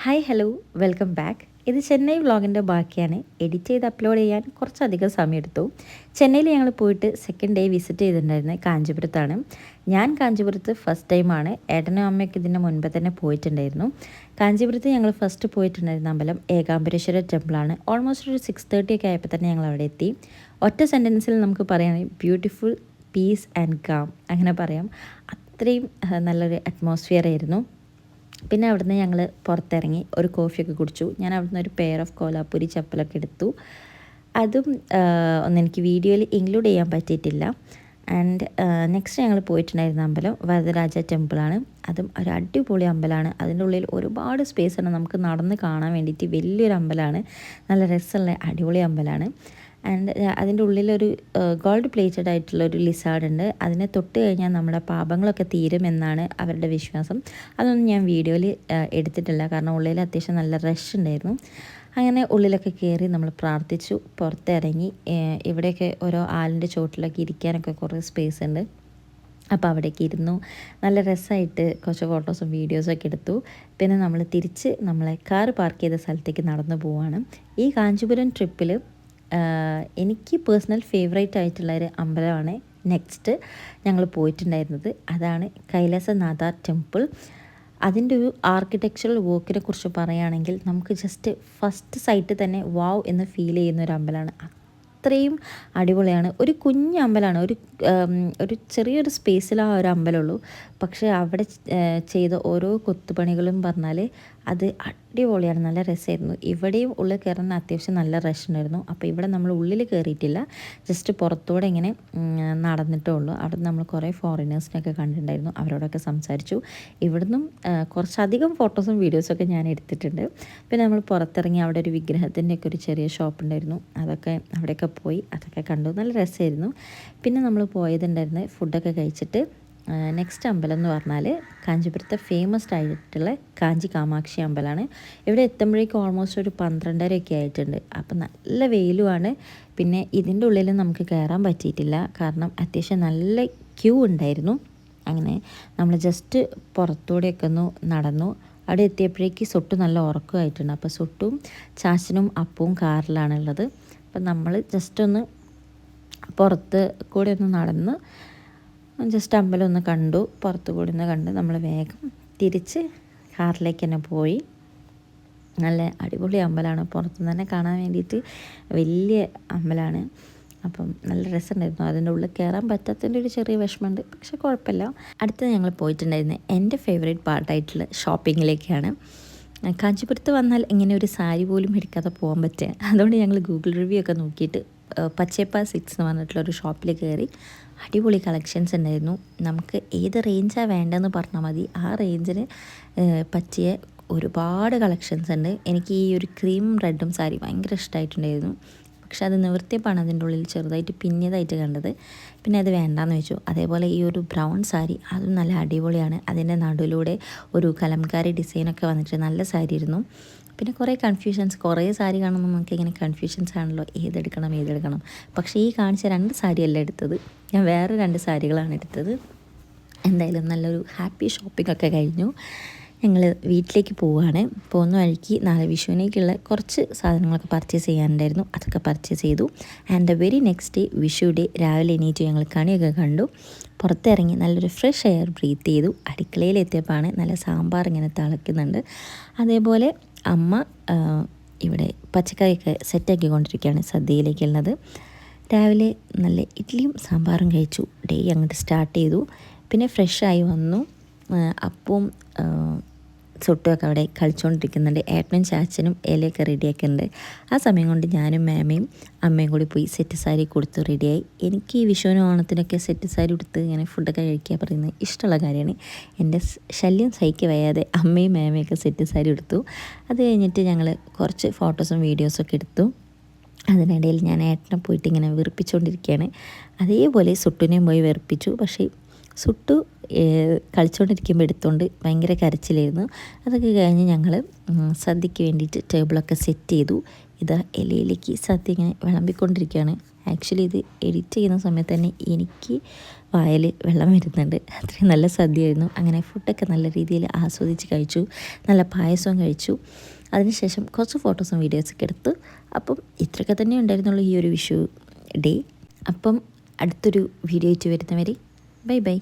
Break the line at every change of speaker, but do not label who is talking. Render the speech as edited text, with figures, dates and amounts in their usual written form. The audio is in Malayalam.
Hi hello welcome back. ഇത് ചെന്നൈ വ്ളോഗിൻ്റെ ബാക്കിയാണ്. എഡിറ്റ് ചെയ്ത് അപ്ലോഡ് ചെയ്യാൻ കുറച്ചധികം സമയമെടുത്തു. ചെന്നൈയിൽ ഞങ്ങൾ പോയിട്ട് സെക്കൻഡ് ഡേ വിസിറ്റ് ചെയ്തിട്ടുണ്ടായിരുന്നത് കാഞ്ചീപുരത്താണ്. ഞാൻ കാഞ്ചീപുരത്ത് ഫസ്റ്റ് ടൈമാണ്. ഏട്ടനും അമ്മയൊക്കെ ഇതിൻ്റെ മുൻപ് തന്നെ പോയിട്ടുണ്ടായിരുന്നു. കാഞ്ചീപുരത്ത് ഞങ്ങൾ ഫസ്റ്റ് പോയിട്ടുണ്ടായിരുന്ന അമ്പലം ഏകാംബരേശ്വര ടെമ്പിളാണ്. ഓൾമോസ്റ്റ് ഒരു 6:30 ഒക്കെ ആയപ്പോൾ തന്നെ ഞങ്ങൾ അവിടെ എത്തി. ഒറ്റ സെൻറ്റൻസിൽ നമുക്ക് പറയുകയാണെങ്കിൽ ബ്യൂട്ടിഫുൾ, പീസ് ആൻഡ് കാം അങ്ങനെ പറയാം. അത്രയും നല്ലൊരു അറ്റ്മോസ്ഫിയർ ആയിരുന്നു. പിന്നെ അവിടുന്ന് ഞങ്ങൾ പുറത്തിറങ്ങി ഒരു കോഫിയൊക്കെ കുടിച്ചു. ഞാൻ അവിടുന്ന് ഒരു പെയർ ഓഫ് കോലാപ്പൂരി ചപ്പലൊക്കെ എടുത്തു. അതും ഒന്നും എനിക്ക് വീഡിയോയിൽ ഇൻക്ലൂഡ് ചെയ്യാൻ പറ്റിയിട്ടില്ല. ആൻഡ് നെക്സ്റ്റ് ഞങ്ങൾ പോയിട്ടുണ്ടായിരുന്ന അമ്പലം വരദരാജ ടെമ്പിളാണ്. അതും ഒരു അടിപൊളി അമ്പലമാണ്. അതിൻ്റെ ഉള്ളിൽ ഒരുപാട് സ്പേസാണ്, നമുക്ക് നടന്ന് കാണാൻ വേണ്ടിയിട്ട് വലിയൊരു അമ്പലമാണ്. നല്ല രസമുള്ള അടിപൊളി അമ്പലമാണ്. ആൻഡ് അതിൻ്റെ ഉള്ളിലൊരു ഗോൾഡ് പ്ലേറ്റഡ് ആയിട്ടുള്ളൊരു ലിസാർഡ് ഉണ്ട്. അതിനെ തൊട്ട് കഴിഞ്ഞാൽ നമ്മുടെ പാപങ്ങളൊക്കെ തീരുമെന്നാണ് അവരുടെ വിശ്വാസം. അതൊന്നും ഞാൻ വീഡിയോയിൽ എടുത്തിട്ടില്ല, കാരണം ഉള്ളിൽ അത്യാവശ്യം നല്ല റഷ് ഉണ്ടായിരുന്നു. അങ്ങനെ ഉള്ളിലൊക്കെ കയറി നമ്മൾ പ്രാർത്ഥിച്ചു, പുറത്തിറങ്ങി. ഇവിടെയൊക്കെ ഓരോ ആലിൻ്റെ ചോട്ടിലൊക്കെ ഇരിക്കാനൊക്കെ കുറേ സ്പേസ് ഉണ്ട്. അപ്പോൾ അവിടേക്ക് ഇരുന്നു. നല്ല രസമായിട്ട് കുറച്ച് ഫോട്ടോസും വീഡിയോസൊക്കെ എടുത്തു. പിന്നെ നമ്മൾ തിരിച്ച് നമ്മളെ കാർ പാർക്ക് ചെയ്ത സ്ഥലത്തേക്ക് നടന്നു പോവുകയാണ്. ഈ കാഞ്ചീപുരം ട്രിപ്പിൽ എനിക്ക് പേഴ്സണൽ ഫേവറേറ്റ് ആയിട്ടുള്ളൊരു അമ്പലമാണ് നെക്സ്റ്റ് ഞങ്ങൾ പോയിട്ടുണ്ടായിരുന്നത്. അതാണ് കൈലാസനാഥ ടെമ്പിൾ. അതിൻ്റെ ഒരു ആർക്കിടെക്ചറൽ വർക്കിനെ കുറിച്ച് പറയുകയാണെങ്കിൽ നമുക്ക് ജസ്റ്റ് ഫസ്റ്റ് സൈറ്റ് തന്നെ വാവ് എന്ന് ഫീൽ ചെയ്യുന്ന ഒരു അമ്പലമാണ്. അത്രയും അടിപൊളിയാണ്. ഒരു കുഞ്ഞ് അമ്പലമാണ്, ഒരു ചെറിയൊരു സ്പേസിൽ ആ ഒരു അമ്പലമുള്ളൂ. പക്ഷേ അവിടെ ചെയ്ത ഓരോ കൊത്തുപണികളും പറഞ്ഞാൽ അത് അടിപൊളിയാണ്, നല്ല രസമായിരുന്നു. ഇവിടെയും ഉള്ളിൽ കയറാൻ അത്യാവശ്യം നല്ല റഷ് ഉണ്ടായിരുന്നു. അപ്പോൾ ഇവിടെ നമ്മൾ ഉള്ളിൽ കയറിയിട്ടില്ല, ജസ്റ്റ് പുറത്തൂടെ ഇങ്ങനെ നടന്നിട്ടേ ഉള്ളൂ. അവിടെ നമ്മൾ കുറേ ഫോറിനേഴ്സിനൊക്കെ കണ്ടിട്ടുണ്ടായിരുന്നു, അവരോടൊക്കെ സംസാരിച്ചു. ഇവിടുന്നും കുറച്ചധികം ഫോട്ടോസും വീഡിയോസൊക്കെ ഞാൻ എടുത്തിട്ടുണ്ട്. പിന്നെ നമ്മൾ പുറത്തിറങ്ങി അവിടെ ഒരു വിഗ്രഹത്തിൻ്റെയൊക്കെ ഒരു ചെറിയ ഷോപ്പ് ഉണ്ടായിരുന്നു, അവിടെയൊക്കെ പോയി അതൊക്കെ കണ്ടു, നല്ല രസമായിരുന്നു. പിന്നെ നമ്മൾ പോയതുണ്ടായിരുന്നു ഫുഡൊക്കെ കഴിച്ചിട്ട് നെക്സ്റ്റ് അമ്പലം എന്ന് പറഞ്ഞാൽ കാഞ്ചീപുരത്തെ ഫേമസ് ആയിട്ടുള്ള കാഞ്ചി കാമാക്ഷി അമ്പലമാണ്. ഇവിടെ എത്തുമ്പോഴേക്കും ഓൾമോസ്റ്റ് ഒരു 12:30 ആയിട്ടുണ്ട്. അപ്പം നല്ല വെയിലുമാണ്. പിന്നെ ഇതിൻ്റെ ഉള്ളിൽ നമുക്ക് കയറാൻ പറ്റിയിട്ടില്ല, കാരണം അത്യാവശ്യം നല്ല ക്യൂ ഉണ്ടായിരുന്നു. അങ്ങനെ നമ്മൾ ജസ്റ്റ് പുറത്തൂടെയൊക്കെ ഒന്ന് നടന്നു. അവിടെ എത്തിയപ്പോഴേക്ക് സൊട്ടു നല്ല ഉറക്കമായിട്ടുണ്ട്. അപ്പോൾ സൊട്ടും ചാച്ചനും അപ്പവും കാറിലാണുള്ളത്. അപ്പം നമ്മൾ ജസ്റ്റ് ഒന്ന് പുറത്ത് കൂടെ ഒന്ന് നടന്ന് ജസ്റ്റ് അമ്പലം ഒന്ന് കണ്ടു, പുറത്ത് കൂടി ഒന്ന് കണ്ട് നമ്മൾ വേഗം തിരിച്ച് കാറിലേക്ക് തന്നെ പോയി. നല്ല അടിപൊളി അമ്പലമാണ്, പുറത്തുനിന്ന് തന്നെ കാണാൻ വേണ്ടിയിട്ട് വലിയ അമ്പലമാണ്. അപ്പം നല്ല രസമുണ്ടായിരുന്നു. അതിൻ്റെ ഉള്ളിൽ കയറാൻ പറ്റാത്തതിൻ്റെ ഒരു ചെറിയ വിഷമമുണ്ട്, പക്ഷെ കുഴപ്പമില്ല. അടുത്ത് ഞങ്ങൾ പോയിട്ടുണ്ടായിരുന്നത് എൻ്റെ ഫേവറേറ്റ് പാർട്ടായിട്ടുള്ള ഷോപ്പിങ്ങിലേക്കാണ്. കാഞ്ചീപുരത്ത് വന്നാൽ ഇങ്ങനെ ഒരു സാരി പോലും എടുക്കാതെ പോകാൻ പറ്റുക. അതുകൊണ്ട് ഞങ്ങൾ ഗൂഗിൾ റിവ്യൂ ഒക്കെ നോക്കിയിട്ട് പച്ചേപ്പ സിക്സ് എന്ന് പറഞ്ഞിട്ടുള്ളൊരു ഷോപ്പിൽ കയറി. അടിപൊളി കളക്ഷൻസ് ഉണ്ടായിരുന്നു. നമുക്ക് ഏത് റേഞ്ചാണ് വേണ്ടതെന്ന് പറഞ്ഞാൽ മതി, ആ റേഞ്ചിന് പറ്റിയ ഒരുപാട് കളക്ഷൻസ് ഉണ്ട്. എനിക്ക് ഈ ഒരു ക്രീം റെഡും സാരി ഭയങ്കര ഇഷ്ടമായിട്ടുണ്ടായിരുന്നു. പക്ഷെ അത് നിവർത്തിയപ്പോഴാണ് അതിൻ്റെ ഉള്ളിൽ ചെറുതായിട്ട് പിന്നിയതായിട്ട് കണ്ടത്. പിന്നെ അത് വേണ്ടാന്ന് വെച്ചു. അതേപോലെ ഈ ഒരു ബ്രൗൺ സാരി അതും നല്ല അടിപൊളിയാണ്. അതിൻ്റെ നടുവിലൂടെ ഒരു കലംകാരി ഡിസൈനൊക്കെ വന്നിട്ട് നല്ല സാരി ആയിരുന്നു. പിന്നെ കുറേ കൺഫ്യൂഷൻസ്, കുറേ സാരി കാണുമ്പോൾ നമുക്ക് ഇങ്ങനെ കൺഫ്യൂഷൻസ് ആണല്ലോ, ഏതെടുക്കണം. പക്ഷേ ഈ കാണിച്ച 2 സാരിയല്ല എടുത്തത്, ഞാൻ വേറെ 2 സാരികളാണ് എടുത്തത്. എന്തായാലും നല്ലൊരു ഹാപ്പി ഷോപ്പിംഗ് ഒക്കെ കഴിഞ്ഞു. ഞങ്ങൾ വീട്ടിലേക്ക് പോവുകയാണ്. പോകുന്ന വഴിക്ക് നാളെ വിഷുവിനേക്കുള്ള കുറച്ച് സാധനങ്ങളൊക്കെ പർച്ചേസ് ചെയ്യാനുണ്ടായിരുന്നു, അതൊക്കെ പർച്ചേസ് ചെയ്തു. And very next day Vishu day രാവിലെ എണീറ്റ് ഞങ്ങൾ കണിയൊക്കെ കണ്ടു. പുറത്തിറങ്ങി നല്ലൊരു ഫ്രഷ് എയർ ബ്രീത്ത് ചെയ്തു. അടുക്കളയിലെത്തിയപ്പോഴാണ് നല്ല സാമ്പാർ ഇങ്ങനെ തിളയ്ക്കുന്നുണ്ട്. അതേപോലെ അമ്മ ഇവിടെ പച്ചക്കറിയൊക്കെ സെറ്റാക്കിക്കൊണ്ടിരിക്കുകയാണ് സദ്യയിലേക്കുള്ളത്. രാവിലെ നല്ല ഇഡ്ഡലിയും സാമ്പാറും കഴിച്ചു, ഡേ അങ്ങോട്ട് സ്റ്റാർട്ട് ചെയ്തു. പിന്നെ ഫ്രഷായി വന്നു. അപ്പവും സൊട്ടുമൊക്കെ അവിടെ കളിച്ചുകൊണ്ടിരിക്കുന്നുണ്ട്. ഏട്ടനും ചാച്ചനും ഇലയൊക്കെ റെഡിയാക്കുന്നുണ്ട്. ആ സമയം കൊണ്ട് ഞാനും മേമയും അമ്മയും കൂടി പോയി സെറ്റ് സാരി കൊടുത്ത് റെഡിയായി. എനിക്ക് ഈ വിഷുവിനും ഓണത്തിനൊക്കെ സെറ്റ് സാരി കൊടുത്ത് ഇങ്ങനെ ഫുഡൊക്കെ കഴിക്കുക പറയുന്നത് ഇഷ്ടമുള്ള കാര്യമാണ്. എൻ്റെ ശല്യം സഹിക്കുക വയ്യാതെ അമ്മയും മേമയൊക്കെ സെറ്റ് സാരി എടുത്തു. അത് കഴിഞ്ഞിട്ട് ഞങ്ങൾ കുറച്ച് ഫോട്ടോസും വീഡിയോസൊക്കെ എടുത്തു. അതിനിടയിൽ ഞാൻ ഏട്ടനെ പോയിട്ട് ഇങ്ങനെ വെറുപ്പിച്ചുകൊണ്ടിരിക്കുകയാണ്. അതേപോലെ സുട്ടുവിനെയും പോയി വെറുപ്പിച്ചു. പക്ഷേ സുട്ടു കളിച്ചുകൊണ്ടിരിക്കുമ്പോൾ എടുത്തുകൊണ്ട് ഭയങ്കര കരച്ചിലായിരുന്നു. അതൊക്കെ കഴിഞ്ഞ് ഞങ്ങൾ സദ്യക്ക് വേണ്ടിയിട്ട് ടേബിളൊക്കെ സെറ്റ് ചെയ്തു. ഇതാ ഇലയിലേക്ക് സദ്യ ഇങ്ങനെ വിളമ്പിക്കൊണ്ടിരിക്കുകയാണ്. ആക്ച്വലി ഇത് എഡിറ്റ് ചെയ്യുന്ന സമയത്ത് തന്നെ എനിക്ക് വായിൽ വെള്ളം വരുന്നുണ്ട്. അത്രയും നല്ല സദ്യയായിരുന്നു. അങ്ങനെ ഫുഡൊക്കെ നല്ല രീതിയിൽ ആസ്വദിച്ച് കഴിച്ചു. നല്ല പായസവും കഴിച്ചു. അതിനുശേഷം കുറച്ച് ഫോട്ടോസും വീഡിയോസൊക്കെ എടുത്തു. അപ്പം ഇത്രയൊക്കെ തന്നെ ഉണ്ടായിരുന്നുള്ളൂ ഈ ഒരു വിഷു ഡേ. അപ്പം അടുത്തൊരു വീഡിയോ ആയിട്ട് വരുന്നവരെ ബൈ ബൈ.